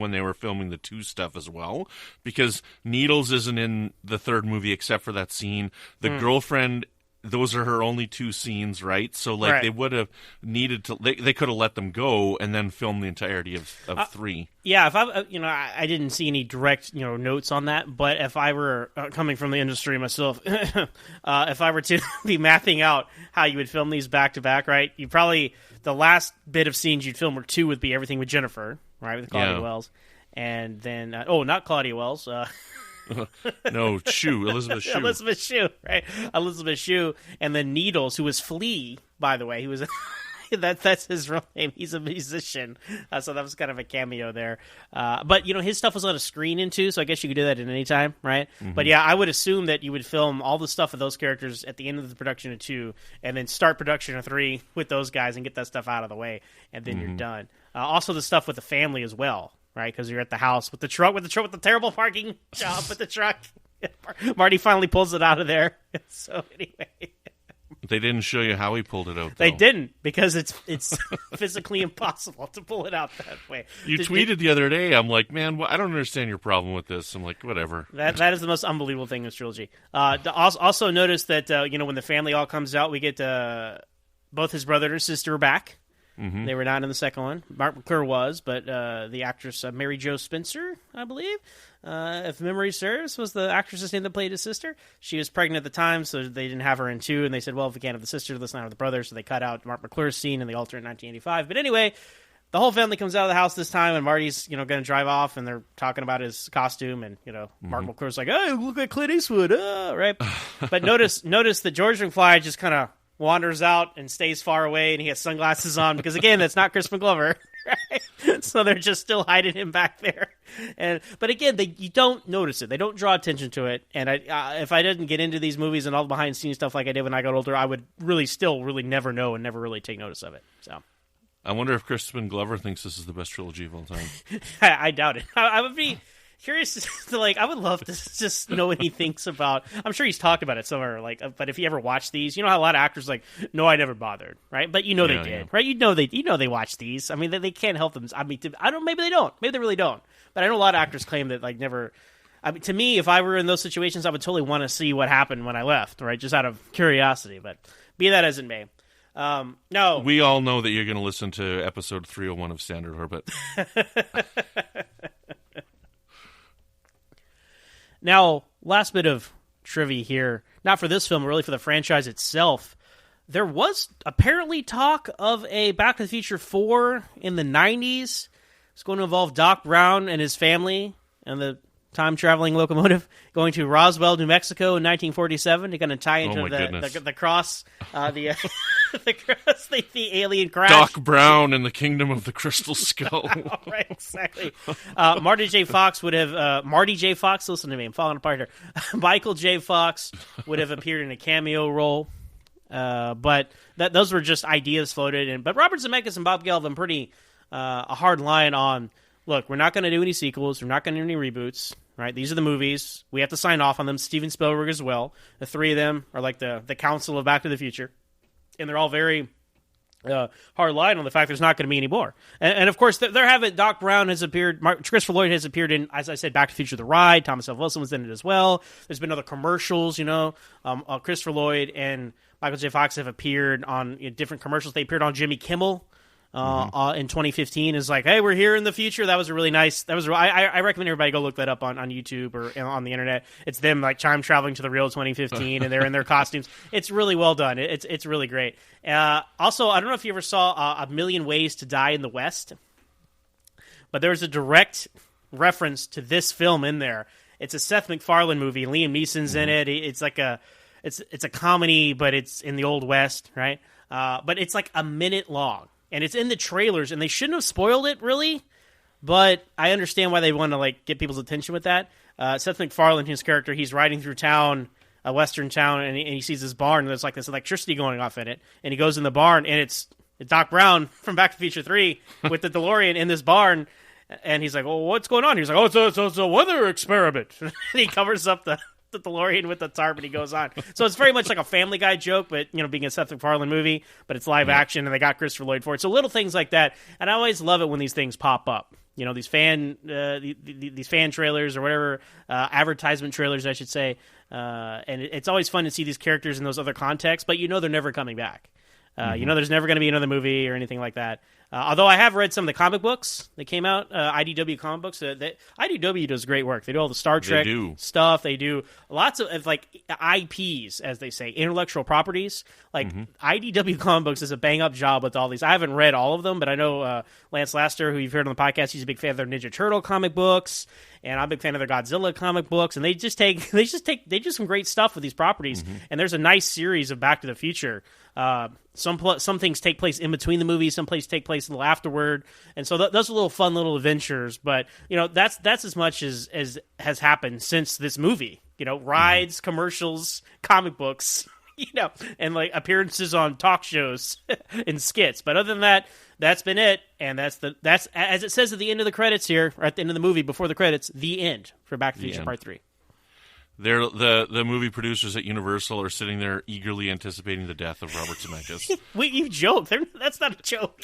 when they were filming the 2 stuff as well, because Needles isn't in the 3rd movie except for that scene. The girlfriend, those are her only 2 scenes, right? So Right. they would have needed to. They could have let them go and then film the entirety of 3. Yeah, if I didn't see any direct notes on that, but if I were coming from the industry myself, if I were to be mapping out how you would film these back to back, right? You probably the last bit of scenes you'd film or 2 would be everything with Jennifer, right, with Claudia Wells, and then not Claudia Wells. No, Elizabeth Shue. Elizabeth Shue, right? Elizabeth Shue, and then Needles, who was Flea, by the way. He was that's his real name. He's a musician, so that was kind of a cameo there. But his stuff was on a screen into, so I guess you could do that at any time, right? Mm-hmm. But yeah, I would assume that you would film all the stuff with those characters at the end of the production of 2, and then start production of 3 with those guys and get that stuff out of the way, and then you're done. Also, the stuff with the family as well. Right, because you're at the house with the truck, with the terrible parking job with the truck. Marty finally pulls it out of there. So anyway, they didn't show you how he pulled it out, though. They didn't, because it's physically impossible to pull it out that way. You tweeted the other day. I'm like, man, I don't understand your problem with this. I'm like, whatever. That is the most unbelievable thing in this trilogy. Also notice that when the family all comes out, we get both his brother and his sister are back. Mm-hmm. They were not in the second one. Mark McClure was, but the actress Mary Jo Spencer, I believe, if memory serves, was the actress's name that played his sister. She was pregnant at the time, so they didn't have her in 2, and they said, well, if we can't have the sister, let's not have the brother, so they cut out Mark McClure's scene in the alternate 1985. But anyway, the whole family comes out of the house this time, and Marty's going to drive off, and they're talking about his costume, and Mark McClure's like, oh, look like Clint Eastwood, right? But notice that George McFly just kind of wanders out and stays far away, and he has sunglasses on because, again, that's not Crispin Glover, right? So they're just still hiding him back there. But again, you don't notice it. They don't draw attention to it. And if I didn't get into these movies and all the behind-the-scenes stuff like I did when I got older, I would really never know and never really take notice of it. So I wonder if Crispin Glover thinks this is the best trilogy of all time. I doubt it. I would be curious to I would love to just know what he thinks about. I'm sure he's talked about it somewhere. But if you ever watch these, how a lot of actors no, I never bothered, right? But they did, right? They watch these. I mean, they can't help them. I mean, I don't. Maybe they don't. Maybe they really don't. But I know a lot of actors claim that never. I mean, to me, if I were in those situations, I would totally want to see what happened when I left, right? Just out of curiosity. But be that as it may. No, we all know that you're going to listen to episode 301 of Standard Orbit. Now, last bit of trivia here, not for this film, but really for the franchise itself. There was apparently talk of a Back to the Future 4 in the 90s. It's going to involve Doc Brown and his family and the time-traveling locomotive going to Roswell, New Mexico in 1947 to kind of tie into the cross, the cross, the alien crash. Doc Brown and the Kingdom of the Crystal Skull. Right, exactly. Marty J. Fox would have, listen to me, I'm falling apart here. Michael J. Fox would have appeared in a cameo role, but those were just ideas floated in. But Robert Zemeckis and Bob Geldof pretty a hard line on, look, we're not going to do any sequels. We're not going to do any reboots, right? These are the movies. We have to sign off on them. Steven Spielberg as well. The 3 of them are like the council of Back to the Future. And they're all very hard line on the fact there's not going to be any more. And of course, there haven't. Doc Brown has appeared. Christopher Lloyd has appeared in, as I said, Back to the Future: The Ride. Thomas L. Wilson was in it as well. There's been other commercials, Christopher Lloyd and Michael J. Fox have appeared on different commercials. They appeared on Jimmy Kimmel. In 2015 is hey, we're here in the future. That was a really nice. I recommend everybody go look that up on YouTube or on the internet. It's them time traveling to the real 2015, and they're in their costumes. It's really well done. It's really great. Also, I don't know if you ever saw A Million Ways to Die in the West, but there's a direct reference to this film in there. It's a Seth MacFarlane movie. Liam Neeson's in it. It's it's a comedy, but it's in the Old West, right? But it's a minute long. And it's in the trailers, and they shouldn't have spoiled it, really. But I understand why they want to get people's attention with that. Seth MacFarlane, his character, he's riding through town, a western town, and he sees this barn, and there's this electricity going off in it. And he goes in the barn, and it's Doc Brown from Back to the Future 3 with the DeLorean in this barn. And he's like, well, what's going on? He's like, oh, it's a weather experiment. And he covers up the DeLorean with the tarp, and he goes on. So it's very much like a Family Guy joke, but being a Seth MacFarlane movie, but it's live action, and they got Christopher Lloyd for it. So little things like that, and I always love it when these things pop up, these these fan trailers or whatever, advertisement trailers, I should say. And it's always fun to see these characters in those other contexts, but they're never coming back. There's never going to be another movie or anything like that. Although I have read some of the comic books that came out, IDW comic books. IDW does great work. They do all the Star Trek stuff. They do lots of like IPs, as they say, intellectual properties. Like IDW comic books does a bang up job with all these. I haven't read all of them, but I know Lance Laster, who you've heard on the podcast, he's a big fan of their Ninja Turtle comic books, and I'm a big fan of their Godzilla comic books. And they do some great stuff with these properties. And there's a nice series of Back to the Future. Some things take place in between the movies, some places take place a little afterward, and so those are little fun little adventures. But that's as much as has happened since this movie. Rides, commercials, comic books, and like appearances on talk shows and skits. But other than that, that's been it, and that's as it says at the end of the credits here, or at the end of the movie before the credits, the end for Back to the Future Part 3. The movie producers at Universal are sitting there eagerly anticipating the death of Robert Zemeckis. You joke. That's not a joke.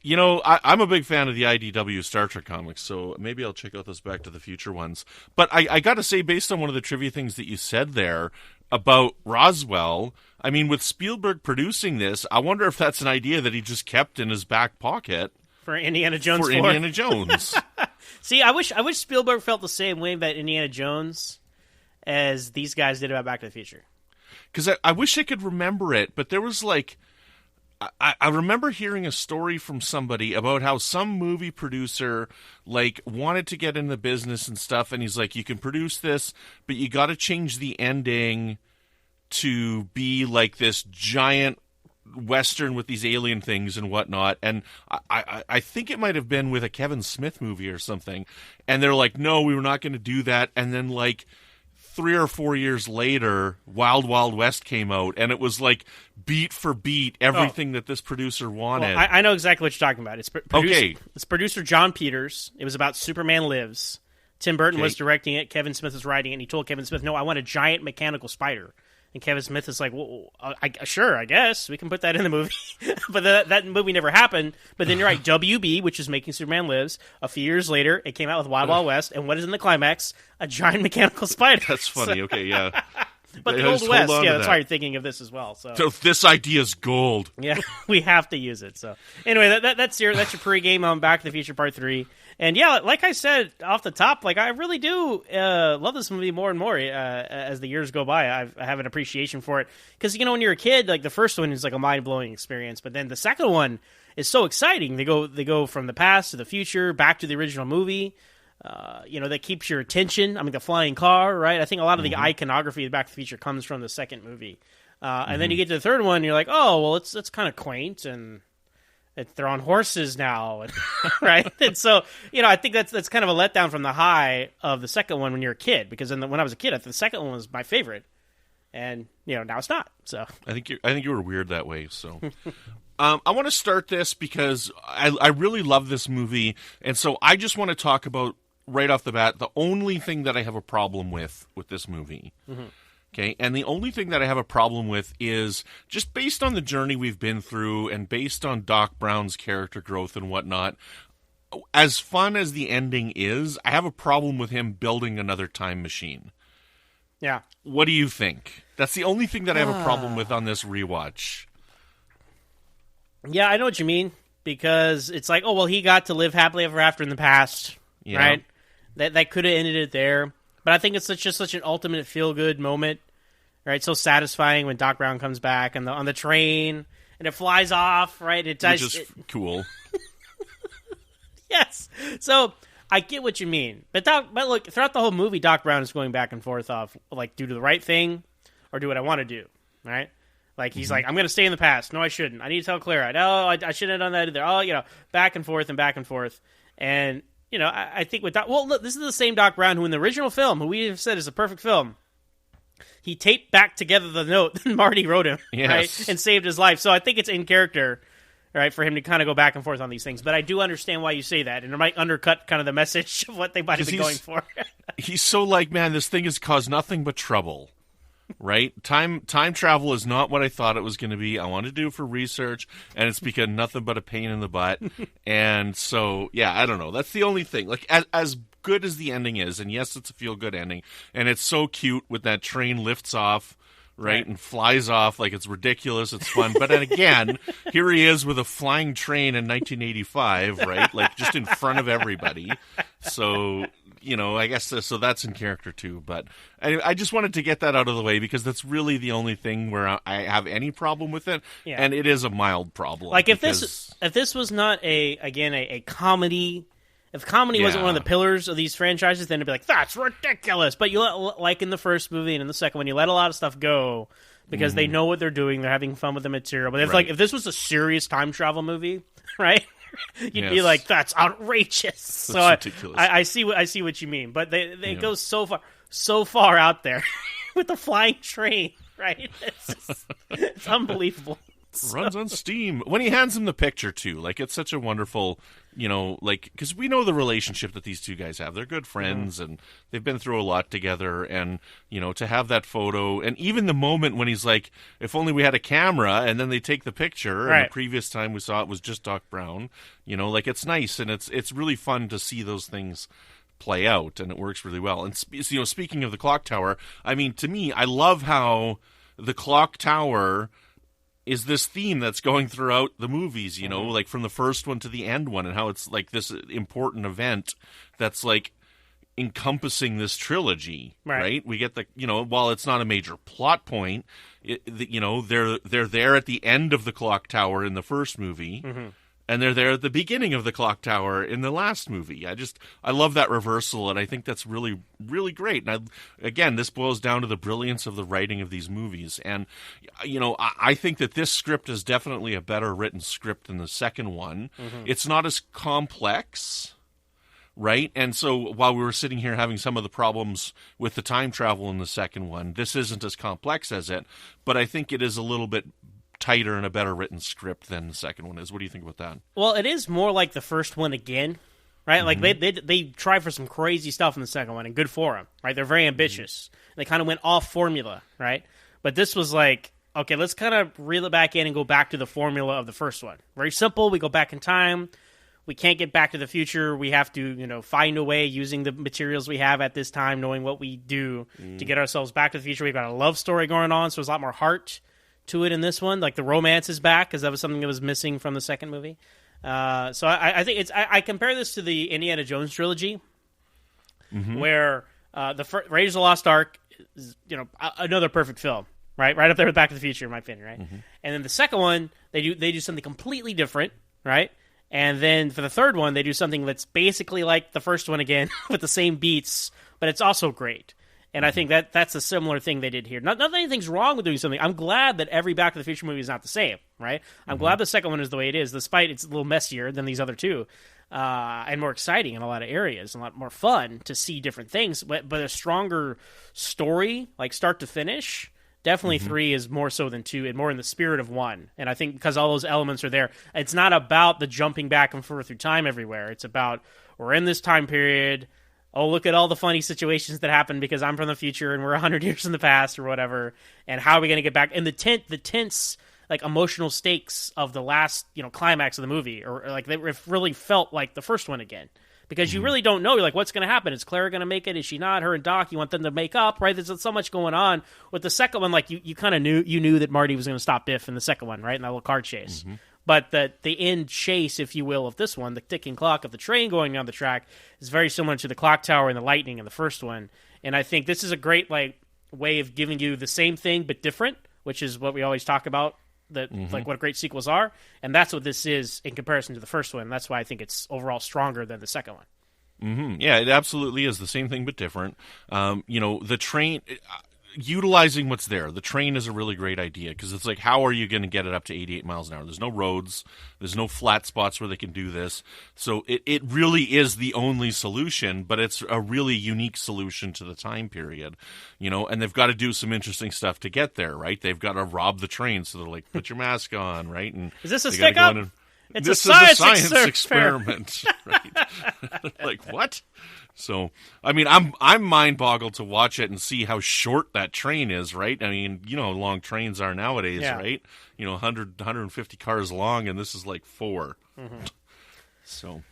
I'm a big fan of the IDW Star Trek comics, so maybe I'll check out those Back to the Future ones. But I got to say, based on one of the trivia things that you said there about Roswell, I mean, with Spielberg producing this, I wonder if that's an idea that he just kept in his back pocket. For Indiana Jones. Indiana Jones. See, I wish Spielberg felt the same way about Indiana Jones as these guys did about Back to the Future. Because I wish I could remember it, but there was like... I remember hearing a story from somebody about how some movie producer like wanted to get in the business and stuff, and he's like, you can produce this, but you got to change the ending to be like this giant Western with these alien things and whatnot, and I think it might have been with a Kevin Smith movie or something, and they're like, no, we were not going to do that, and then like 3 or 4 years later, Wild Wild West came out, and it was like beat for beat everything that this producer wanted. Well, I know exactly what you're talking about. It's producer John Peters. It was about Superman Lives. Tim Burton was directing it. Kevin Smith was writing it, and he told Kevin Smith, no, I want a giant mechanical spider. And Kevin Smith is like, well, sure, I guess. We can put that in the movie. But that movie never happened. But then you're right, WB, which is making Superman Lives, a few years later, it came out with Wild Wild West. And what is in the climax? A giant mechanical spider. That's funny. Okay, yeah. But the Old West, that's why you're thinking of this as well. So this idea is gold. Yeah, we have to use it. So anyway, that's your pregame on Back to the Future Part 3. And yeah, like I said off the top, like I really do love this movie more and more as the years go by. I have an appreciation for it because when you're a kid, like the first one is like a mind blowing experience, but then the second one is so exciting. They go from the past to the future, back to the original movie. That keeps your attention. I mean, the flying car, right? I think a lot of the iconography of Back to the Future comes from the second movie, and then you get to the third one, and you're like, oh, well, it's kind of quaint and. They're on horses now, right? And so, I think that's kind of a letdown from the high of the second one when you're a kid, because when I was a kid, the second one was my favorite, and now it's not. So I think you were weird that way. So I want to start this because I really love this movie, and so I just want to talk about right off the bat the only thing that I have a problem with this movie. Mm-hmm. Okay, and the only thing that I have a problem with is just based on the journey we've been through and based on Doc Brown's character growth and whatnot, as fun as the ending is, I have a problem with him building another time machine. Yeah. What do you think? That's the only thing that I have a problem with on this rewatch. Yeah, I know what you mean, because it's like, oh, well, he got to live happily ever after in the past, right? That could have ended it there. But I think it's such an ultimate feel-good moment, right? So satisfying when Doc Brown comes back on the train and it flies off, right? Which is cool. Yes. So I get what you mean. But look, throughout the whole movie, Doc Brown is going back and forth off, like, do the right thing or do what I want to do, right? Like, he's like, I'm going to stay in the past. No, I shouldn't. I need to tell Clara. No, I shouldn't have done that either. Oh, back and forth and back and forth. And... I think with Doc... Well, look, this is the same Doc Brown who in the original film, who we have said is a perfect film, he taped back together the note that Marty wrote him, right? And saved his life. So I think it's in character, right, for him to kind of go back and forth on these things. But I do understand why you say that, and it might undercut kind of the message of what they might have been going for. He's so like, man, this thing has caused nothing but trouble. right? Time travel is not what I thought it was going to be. I wanted to do it for research, and it's become nothing but a pain in the butt. And so, yeah, I don't know. That's the only thing. Like, as good as the ending is, and yes, it's a feel-good ending, and it's so cute with that train lifts off, right, and flies off like it's ridiculous. It's fun. But then again, here he is with a flying train in 1985, right? Like, just in front of everybody. So, you know, I guess so that's in character too. But I just wanted to get that out of the way because that's really the only thing where I have any problem with it. Yeah. And it is a mild problem. Like, if this was not a comedy... If comedy wasn't one of the pillars of these franchises, then it'd be like, that's ridiculous. But like in the first movie and in the second one, you let a lot of stuff go because they know what they're doing. They're having fun with the material. But if this was a serious time travel movie, right? You'd be like, that's outrageous. That's ridiculous. I see what you mean. But they go so far out there with the flying train, right? It's unbelievable. Runs on steam. When he hands him the picture, too, like, it's such a wonderful, you know, like, because we know the relationship that these two guys have. They're good friends, and they've been through a lot together, and, you know, to have that photo, and even the moment when he's like, if only we had a camera, and then they take the picture, and the previous time we saw it was just Doc Brown, you know, like, it's nice, and it's really fun to see those things play out, and it works really well. And, you know, speaking of the clock tower, I mean, to me, I love how the clock tower is this theme that's going throughout the movies, you know, like from the first one to the end one, and how it's like this important event that's like encompassing this trilogy, right? We get the, you know, while it's not a major plot point, you know, they're there at the end of the clock tower in the first movie, and they're there at the beginning of the clock tower in the last movie. I love that reversal, and I think that's really, really great. And again, this boils down to the brilliance of the writing of these movies. And, you know, I think that this script is definitely a better written script than the second one. It's not as complex, right? And so while we were sitting here having some of the problems with the time travel in the second one, this isn't as complex as it, but I think it is a little bit tighter and a better written script than the second one is. What do you think about that? Well, it is more like the first one again, right? Like they try for some crazy stuff in the second one, and good for them, right? They're very ambitious. They kind of went off formula, right? But this was like, okay, let's kind of reel it back in and go back to the formula of the first one. Very simple. We go back in time. We can't get back to the future. We have to, you know, find a way using the materials we have at this time, knowing what we do to get ourselves back to the future. We've got a love story going on, so there's a lot more heart to it in this one. Like, the romance is back, because that was something that was missing from the second movie. So I think I compare this to the Indiana Jones trilogy, where the Raiders of the Lost Ark is, you know, another perfect film, right up there with Back to the Future, in my opinion, right? And then the second one, they do something completely different, right? And then for the third one, they do something that's basically like the first one again, with the same beats, but it's also great. And I think that's a similar thing they did here. Not that anything's wrong with doing something. I'm glad that every Back to the Future movie is not the same, right? I'm glad the second one is the way it is, despite it's a little messier than these other two, and more exciting in a lot of areas, and a lot more fun to see different things, but a stronger story, like start to finish. Definitely 3 is more so than 2, and more in the spirit of 1. And I think because all those elements are there, it's not about the jumping back and forth through time everywhere. It's about, we're in this time period. Oh, look at all the funny situations that happen because I'm from the future and we're 100 years in the past or whatever. And how are we going to get back? And the tense, like, emotional stakes of the last, you know, climax of the movie, or like they really felt like the first one again. Because you really don't know. You're like, what's going to happen? Is Clara going to make it? Is she not? Her and Doc, you want them to make up, right? There's so much going on. With the second one, like, you kind of knew that Marty was going to stop Biff in the second one, right? In that little car chase. But the end chase, if you will, of this one, the ticking clock of the train going down the track, is very similar to the clock tower and the lightning in the first one. And I think this is a great, like, way of giving you the same thing but different, which is what we always talk about, that like what great sequels are. And that's what this is in comparison to the first one. That's why I think it's overall stronger than the second one. Yeah, it absolutely is the same thing but different. You know, the train, utilizing what's there. The train is a really great idea, because it's like, how are you going to get it up to 88 miles an hour? There's no roads. There's no flat spots where they can do this. So it really is the only solution, but it's a really unique solution to the time period, you know, and they've got to do some interesting stuff to get there, right? They've got to rob the train, so they're like, put your mask on, right? And is this a stick-up? It's this a science experiment, right? Like, what? So, I mean, I'm mind-boggled to watch it and see how short that train is, right? I mean, you know how long trains are nowadays, right? You know, 100, 150 cars long, and this is like 4. So...